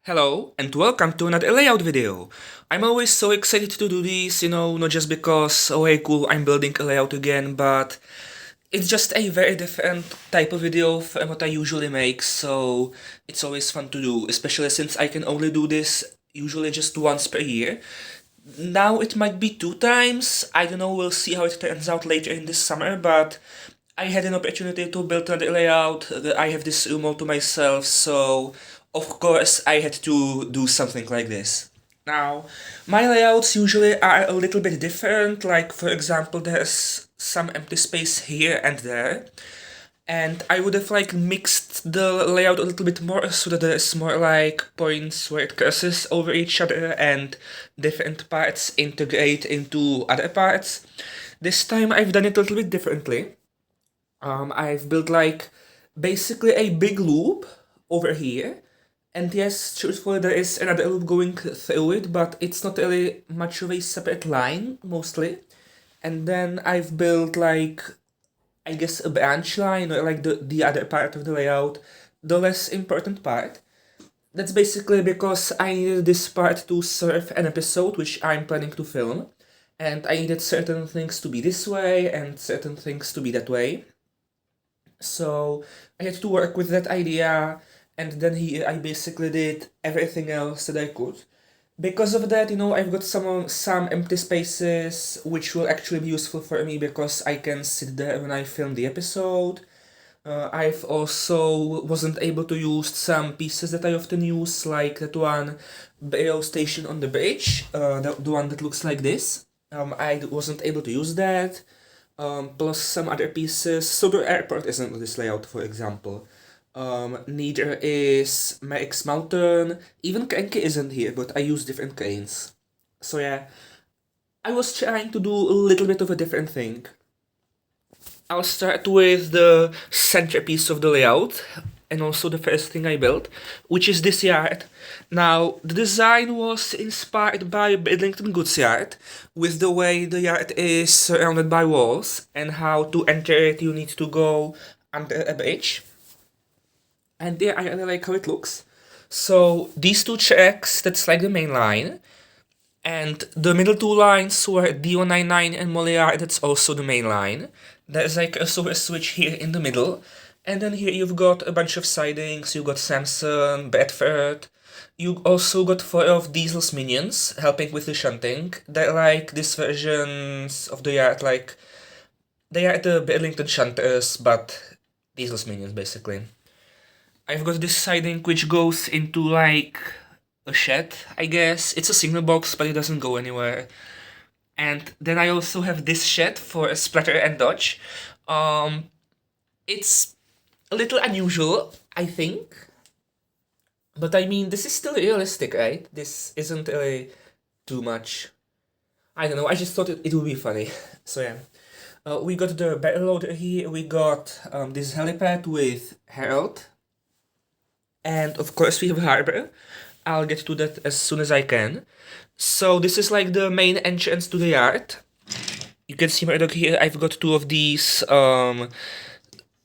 Hello and welcome to another layout video. I'm always so excited to do this, not just because, oh hey cool, I'm building a layout again, but it's just a very different type of video from what I usually make, so it's always fun to do, especially since I can only do this usually just once per year. Now it might be 2 times, I don't know, we'll see how it turns out later in this summer, but I had an opportunity to build another layout. I have this room all to myself, so of course I had to do something like this. Now, my layouts usually are a little bit different, like for example there's some empty space here and there, and I would have like mixed the layout a little bit more so that there's more like points where it crosses over each other and different parts integrate into other parts. This time I've done it a little bit differently. I've built like basically a big loop over here. And yes, truthfully, there is another loop going through it, but it's not really much of a separate line, mostly. And then I've built like, I guess, a branch line, or like the other part of the layout, the less important part. That's basically because I needed this part to serve an episode which I'm planning to film. And I needed certain things to be this way and certain things to be that way. So I had to work with that idea, and then here I basically did everything else that I could. Because of that, I've got some empty spaces which will actually be useful for me because I can sit there when I film the episode. I've also wasn't able to use some pieces that I often use, like that one burial station on the bridge, the one that looks like this. I wasn't able to use that, plus some other pieces. So the airport isn't on this layout, for example. Neither is Merrick's Mountain. Even Cranky isn't here, but I use different cranes. So yeah, I was trying to do a little bit of a different thing. I'll start with the centerpiece of the layout, and also the first thing I built, which is this yard. Now, the design was inspired by Bridlington Goods Yard, with the way the yard is surrounded by walls, and how to enter it you need to go under a bridge. And there I really like how it looks. So these two tracks, that's like the main line. And the middle two lines were D199 and Molière, that's also the main line. There's like also a switch here in the middle. And then here you've got a bunch of sidings, you've got Samson, Bedford. You also got 4 of Diesel's minions helping with the shunting. They're like these versions of the yard, like they are the Burlington Shunters, but Diesel's minions basically. I've got this siding which goes into like a shed, I guess. It's a signal box, but it doesn't go anywhere. And then I also have this shed for a splatter and dodge. It's a little unusual, I think. But I mean, this is still realistic, right? This isn't really too much. I don't know, I just thought it would be funny. So yeah. We got the barrel loader here, we got this helipad with Harold. And of course we have Harbor. I'll get to that as soon as I can. So this is like the main entrance to the yard. You can see my dog here, I've got 2 of these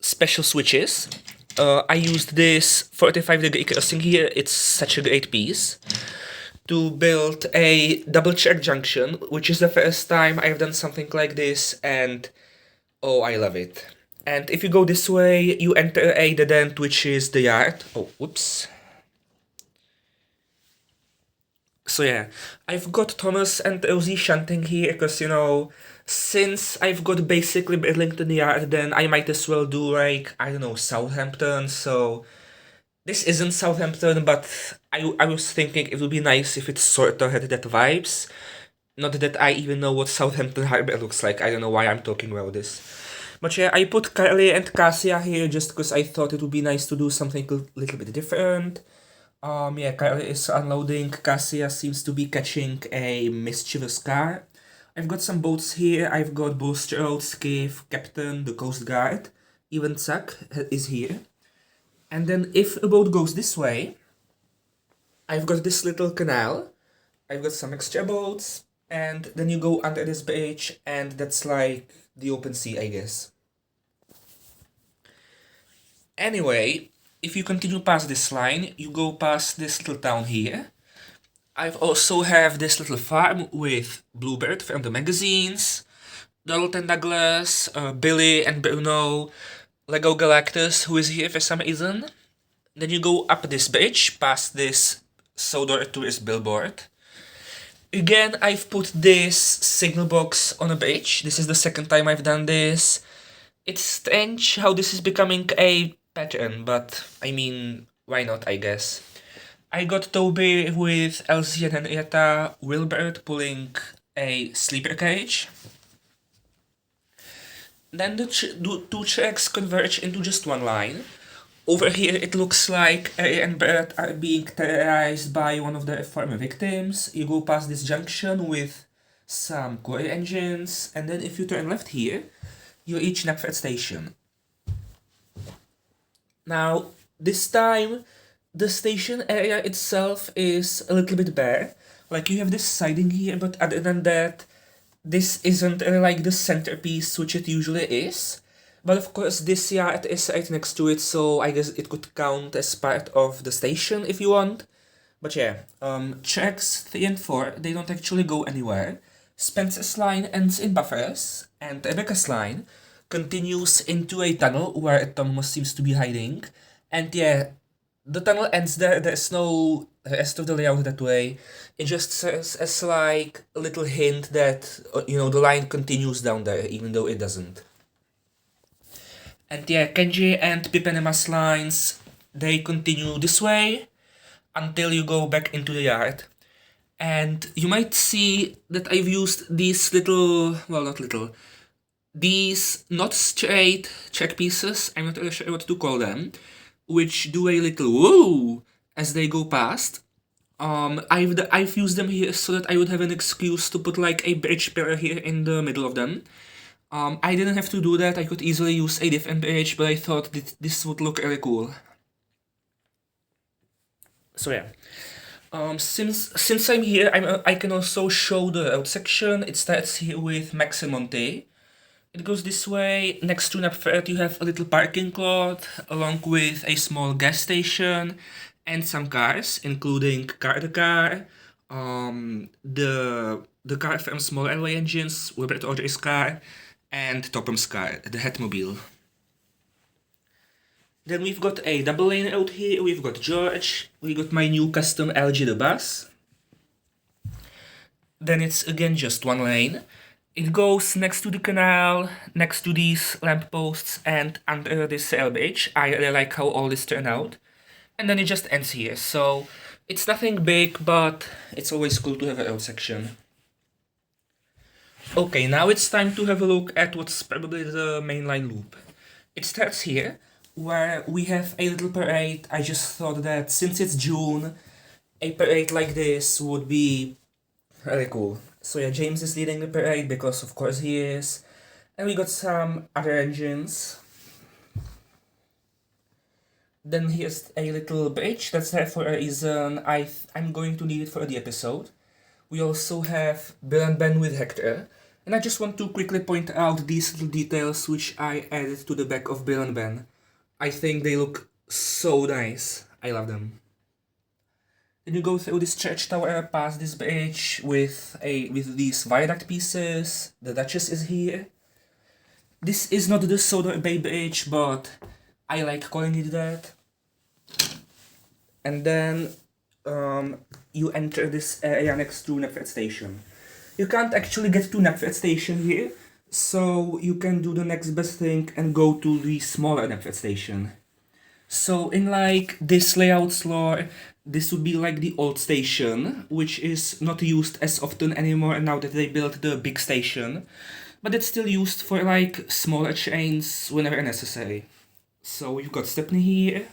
special switches. I used this 45-degree crossing here, it's such a great piece, to build a double check junction, which is the first time I've done something like this, and oh, I love it. And if you go this way, you enter a dead end, which is the yard. Oh, whoops. So yeah, I've got Thomas and Rosie shunting here, because, since I've got basically Burlington Yard, then I might as well do, like, I don't know, Southampton, so... This isn't Southampton, but I was thinking it would be nice if it sort of had that vibes. Not that I even know what Southampton Harbour looks like, I don't know why I'm talking about this. But yeah, I put Carly and Cassia here just because I thought it would be nice to do something a little bit different. Yeah, Carly is unloading, Cassia seems to be catching a mischievous car. I've got some boats here, I've got Bulstrode, Skiff, Captain, the Coast Guard, even Zack is here. And then if a boat goes this way, I've got this little canal, I've got some extra boats, and then you go under this bridge, and that's like the open sea, I guess. Anyway, if you continue past this line, you go past this little town here. I've also have this little farm with Bluebird from the magazines, Donald and Douglas, Billy and Bruno, Lego Galactus, who is here for some reason. Then you go up this bridge, past this Sodor tourist billboard. Again, I've put this signal box on a bridge. This is the second time I've done this. It's strange how this is becoming a pattern, but I mean, why not, I guess. I got Toby with Elsie and Henrietta, Wilbert pulling a sleeper cage. Then the two tracks converge into just one line. Over here, it looks like Ellie and Bert are being terrorized by one of their former victims. You go past this junction with some quarry engines, and then if you turn left here, you reach Knapford Station. Now, this time, the station area itself is a little bit bare. Like, you have this siding here, but other than that, this isn't really like the centerpiece which it usually is. But of course, this yard is right next to it, so I guess it could count as part of the station if you want. But yeah, tracks 3 and 4, they don't actually go anywhere. Spencer's line ends in Buffers, and Rebecca's line continues into a tunnel where Thomas seems to be hiding. And yeah, the tunnel ends there, there's no rest of the layout that way. It just serves as like a little hint that, the line continues down there, even though it doesn't. And yeah, Kenji and Pip and Emma's lines, they continue this way until you go back into the yard. And you might see that I've used these these not straight check pieces, I'm not really sure what to call them, which do a little whoa as they go past. I've used them here so that I would have an excuse to put like a bridge pillar here in the middle of them. I didn't have to do that, I could easily use a different bridge, but I thought that this would look really cool. So yeah. Since I'm here, I can also show the road section. It starts here with Max and Monte. It goes this way. Next to Knapford, you have a little parking lot, along with a small gas station, and some cars, including Car the Car, the car from Small Railway Engines, Wilbert Audrey's car, and Topham's car, the Hatmobile. Then we've got a double lane out here, we've got George, we got my new custom LG the bus. Then it's again just one lane. It goes next to the canal, next to these lampposts, and under this rail bridge. I really like how all this turned out. And then it just ends here, so it's nothing big, but it's always cool to have a road section. Okay, now it's time to have a look at what's probably the mainline loop. It starts here, where we have a little parade. I just thought that since it's June, a parade like this would be really cool. So yeah, James is leading the parade because of course he is. And we got some other engines. Then here's a little bridge that's there for a reason. I'm going to need it for the episode. We also have Bill and Ben with Hector. And I just want to quickly point out these little details which I added to the back of Bill and Ben. I think they look so nice. I love them. Then you go through this church tower, past this bridge with these viaduct pieces. The Duchess is here. This is not the Sodor Bay Bridge, but I like calling it that. And then you enter this area next to Knapford Station. You can't actually get to Knapford Station here, so you can do the next best thing and go to the smaller Knapford Station. So in like this layout lore, this would be like the old station, which is not used as often anymore now that they built the big station, but it's still used for like smaller trains whenever necessary. So we've got Stepney here.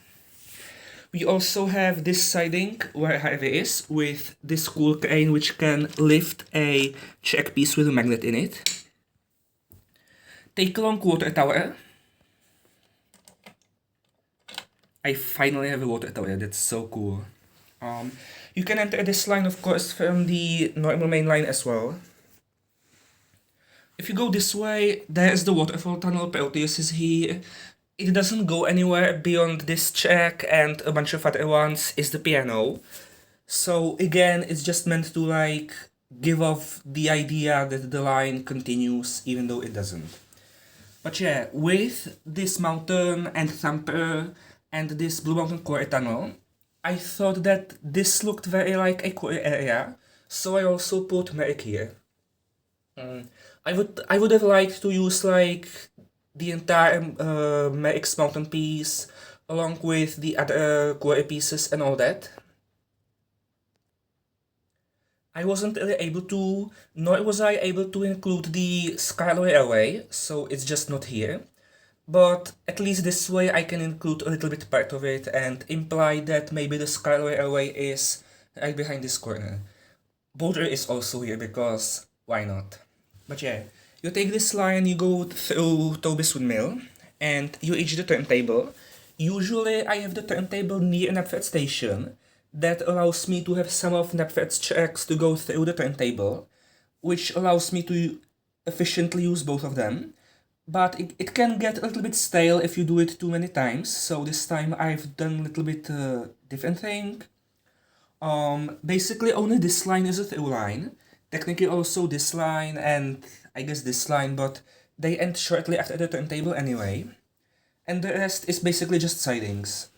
We also have this siding where Harvey is, with this cool crane which can lift a check piece with a magnet in it. Take a long water tower. I finally have a water tower, that's so cool. You can enter this line of course from the normal main line as well. If you go this way, there's the waterfall tunnel, Proteus is here. it doesn't go anywhere beyond this track and a bunch of other ones is the piano. So again, it's just meant to like give off the idea that the line continues even though it doesn't. But yeah, with this mountain and thumper and this Blue Mountain Quarry tunnel, I thought that this looked very like a quarry area, so I also put Merrick here. I would have liked to use like the entire Merrick's mountain piece along with the other quarry pieces and all that. I wasn't really able to, nor was I able to include the Skyway Railway, so it's just not here. But at least this way I can include a little bit part of it and imply that maybe the Skyway Railway is right behind this corner. Boulder is also here because why not? But yeah, you take this line, you go through Toby's Windmill, and you reach the turntable. Usually I have the turntable near Knapford Station. That allows me to have some of Knapford's tracks to go through the turntable, which allows me to efficiently use both of them. But it can get a little bit stale if you do it too many times, so this time I've done a little bit different thing. Basically only this line is a through line. Technically also this line and I guess this line, but they end shortly after the turntable anyway. And the rest is basically just sidings.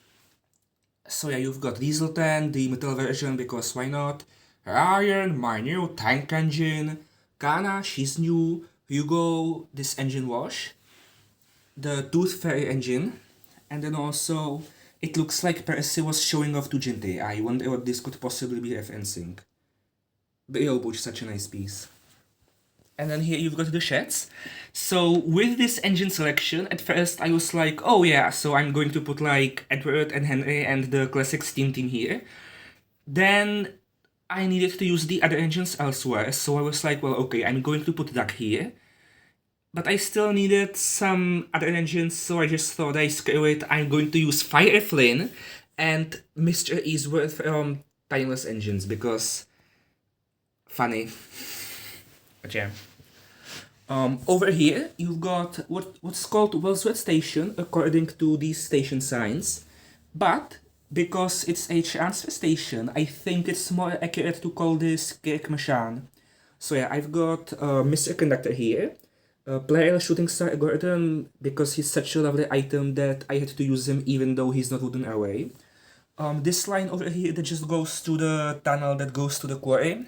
So yeah, you've got Dieselton, the metal version, because why not? Ryan, my new tank engine. Kana, she's new. Hugo, this engine wash. The Tooth Fairy engine. And then also, it looks like Percy was showing off to Jinte. I wonder what this could possibly be referencing. But yo, Butch, such a nice piece. And then here you've got the sheds. So with this engine selection, at first I was like, oh yeah, so I'm going to put like Edward and Henry and the classic Steam team here. Then I needed to use the other engines elsewhere, so I was like, well, okay, I'm going to put Duck here. But I still needed some other engines, so I just thought, screw it, I'm going to use Fire Flynn and Mr. Eastworth from Timeless Engines, because funny. But yeah. Over here, you've got what's called Wellsworth Station, according to these station signs. But, because it's a transfer station, I think it's more accurate to call this Kerkmachan. So yeah, I've got Mr. Conductor here. Player Shooting Star Gordon, because he's such a lovely item that I had to use him even though he's not wooden away. This line over here that just goes to the tunnel that goes to the quarry.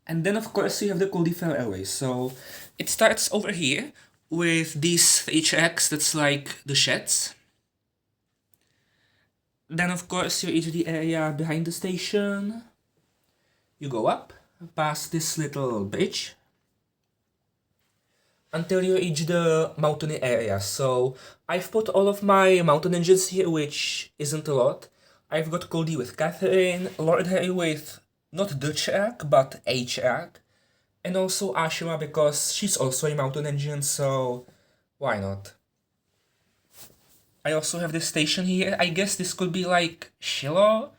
And then of course you have the Coldifell Airway. So it starts over here with these 3 tracks that's like the sheds. Then of course you reach the area behind the station. You go up past this little bridge until you reach the mountainy area. So I've put all of my mountain engines here, which isn't a lot. I've got Cody with Catherine, Lord Harry with not the track, but a track, and also Ashima because she's also a mountain engine, so why not? I also have this station here. I guess this could be like Shiloh,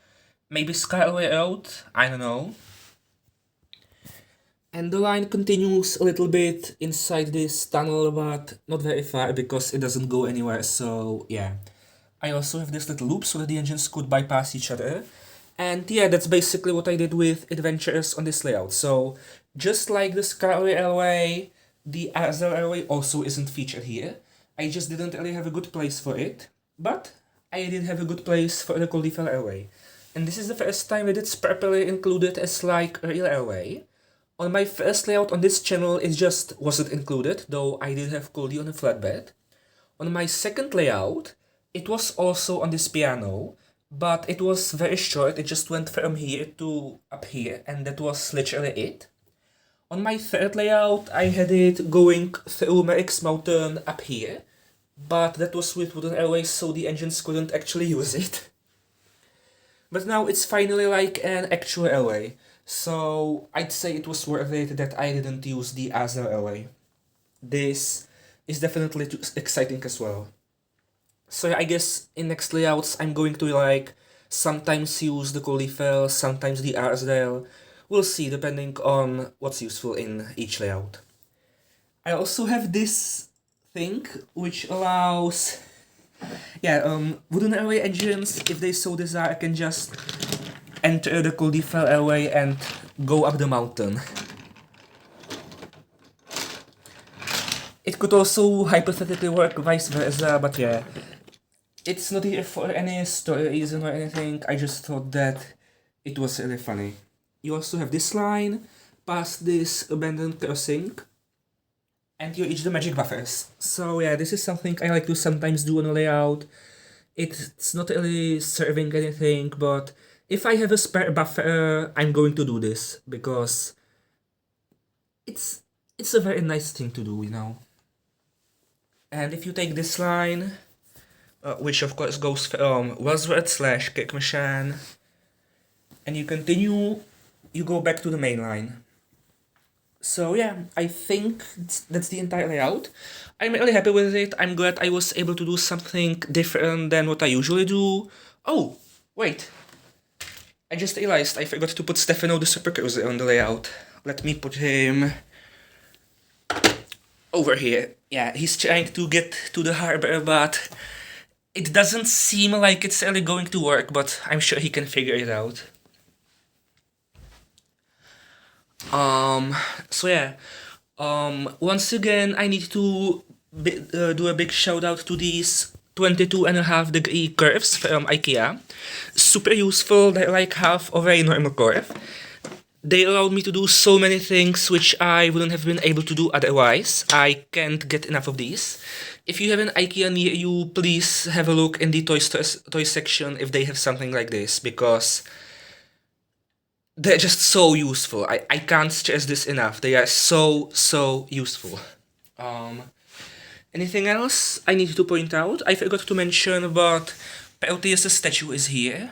maybe Skyway Road, I don't know. And the line continues a little bit inside this tunnel, but not very far because it doesn't go anywhere, so yeah. I also have this little loop so that the engines could bypass each other. And yeah, that's basically what I did with Adventures on this layout. So, just like the Skyway Railway, the Azure Railway also isn't featured here. I just didn't really have a good place for it, but I did have a good place for the Coldifell Railway. And this is the first time that it's properly included as like a real railway. On my first layout on this channel, it just wasn't included, though I did have Coldy on a flatbed. On my second layout, it was also on this piano, but it was very short, it just went from here to up here, and that was literally it. On my third layout, I had it going through Merrick's Mountain up here, but that was with wooden airways, so the engines couldn't actually use it. But now it's finally like an actual airway, so I'd say it was worth it that I didn't use the Azure airway. This is definitely too exciting as well. So yeah, I guess in next layouts I'm going to like sometimes use the Coldifell, sometimes the Arsdale. We'll see depending on what's useful in each layout. I also have this thing which allows, yeah, wooden array engines, if they so desire, can just enter the Coldifel array and go up the mountain. It could also hypothetically work vice versa, but yeah, it's not here for any story reason or anything. I just thought that it was really funny. You also have this line past this abandoned crossing, and you reach the magic buffers. So yeah, this is something I like to sometimes do on a layout. It's not really serving anything, but if I have a spare buffer, I'm going to do this because it's a very nice thing to do, you know. And if you take this line, which of course goes from Wellsworth / Kirkmashan, and you continue, you go back to the main line. So yeah, I think that's the entire layout. I'm really happy with it. I'm glad I was able to do something different than what I usually do. Oh, wait. I just realized I forgot to put Stefano the Super Cruiser on the layout. Let me put him over here. Yeah, he's trying to get to the harbor, but it doesn't seem like it's really going to work, but I'm sure he can figure it out. So yeah, once again, I need to do a big shout out to these 22.5-degree curves from IKEA. Super useful, they're like half of a normal curve. They allowed me to do so many things which I wouldn't have been able to do otherwise. I can't get enough of these. If you have an IKEA near you, please have a look in the toy section if they have something like this, because they're just so useful. I can't stress this enough. They are so useful. Anything else I need to point out? I forgot to mention, but Proteus' statue is here.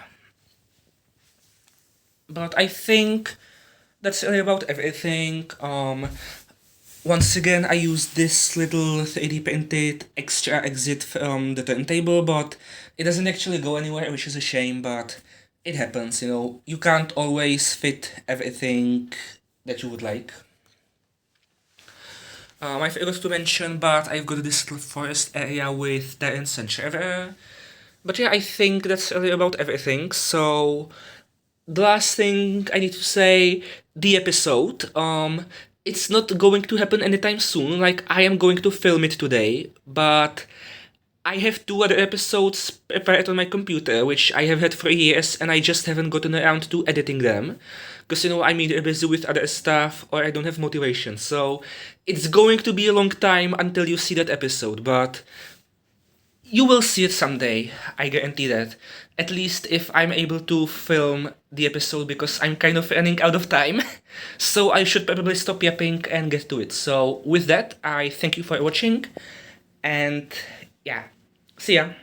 But I think that's really about everything. Once again, I used this little 3D printed extra exit from the turntable, but it doesn't actually go anywhere, which is a shame, but it happens, you know. You can't always fit everything that you would like. I forgot to mention, but I've got this little forest area with Terrence and Trevor. But yeah, I think that's really about everything. So the last thing I need to say, the episode, it's not going to happen anytime soon. Like, I am going to film it today, but I have 2 other episodes prepared on my computer, which I have had for years, and I just haven't gotten around to editing them. Because, you know, I'm either busy with other stuff or I don't have motivation. So it's going to be a long time until you see that episode, but you will see it someday. I guarantee that. At least if I'm able to film the episode, because I'm kind of running out of time. So I should probably stop yapping and get to it. So with that, I thank you for watching, and yeah, see ya.